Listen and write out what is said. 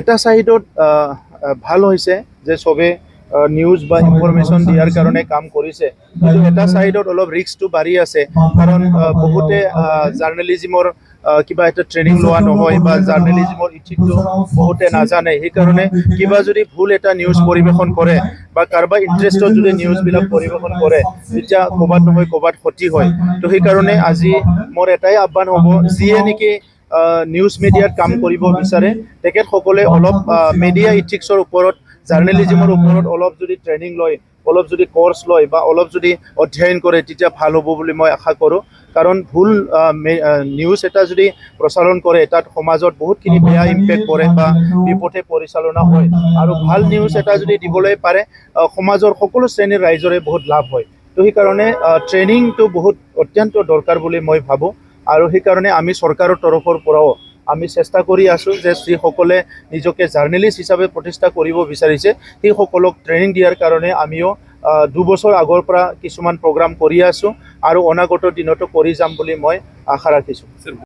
এটা সাইডত ভাল হৈছে যে সবে নিউজ বা ইনফরমেশন দিয়ার কারণে কাম করেছে, কিন্তু এটা সাইডত অলপ রিস্কটো বাড়ি আছে, কারণ বহুতে জাৰ্নালিজমৰ কিবা এটা ট্ৰেনিং লোৱা নহয় বা জাৰ্নালিজমৰ ইথিকটো বহুতে নাজানে। সেইকাৰণে কিবা যদি ভুল এটা নিউজ পৰিৱেশন কৰে বা কাৰোবাৰ ইণ্টাৰেষ্টত যদি নিউজবিলাক পৰিৱেশন কৰে, তেতিয়া ক'ৰবাত নহয় ক'ৰবাত ক্ষতি হয়। তো সেইকাৰণে আজি মোৰ এটাই আহ্বান হ'ব, যিয়ে নেকি নিউজ মিডিয়াত কাম কৰিব বিচাৰে তেখেতসকলে অলপ মিডিয়া ইথিক্সৰ ওপৰত, জাৰ্নেলিজমৰ ওপৰত অলপ যদি ট্ৰেইনিং লয়, অলপ যদি কোৰ্স লয় বা অলপ যদি অধ্যয়ন কৰে, তেতিয়া ভাল হ'ব বুলি মই আশা কৰোঁ। কাৰণ ভুল নিউজ এটা যদি প্ৰচাৰণ কৰে, তাত সমাজত বহুতখিনি বেয়া ইম্পেক্ট পৰে বা বিপথে পৰিচালনা হয়। আৰু ভাল নিউজ এটা যদি দিবলৈ পাৰে, সমাজৰ সকলো শ্ৰেণীৰ ৰাইজৰে বহুত লাভ হয়। তো সেইকাৰণে ট্ৰেইনিংটো বহুত অত্যন্ত দৰকাৰ বুলি মই ভাবোঁ। আৰু সেইকাৰণে আমি চৰকাৰৰ তৰফৰ পৰাও আমি চেষ্টা কৰি আছোঁ যে যিসকলে নিজকে জাৰ্নেলিষ্ট হিচাপে প্ৰতিষ্ঠা কৰিব বিচাৰিছে, সেইসকলক ট্ৰেইনিং দিয়াৰ কাৰণে আমিও 2 বছৰ আগৰ পৰা কিছুমান প্ৰগ্ৰাম কৰি আছোঁ আৰু অনাগত দিনতো কৰি যাম বুলি মই আশা ৰাখিছোঁ।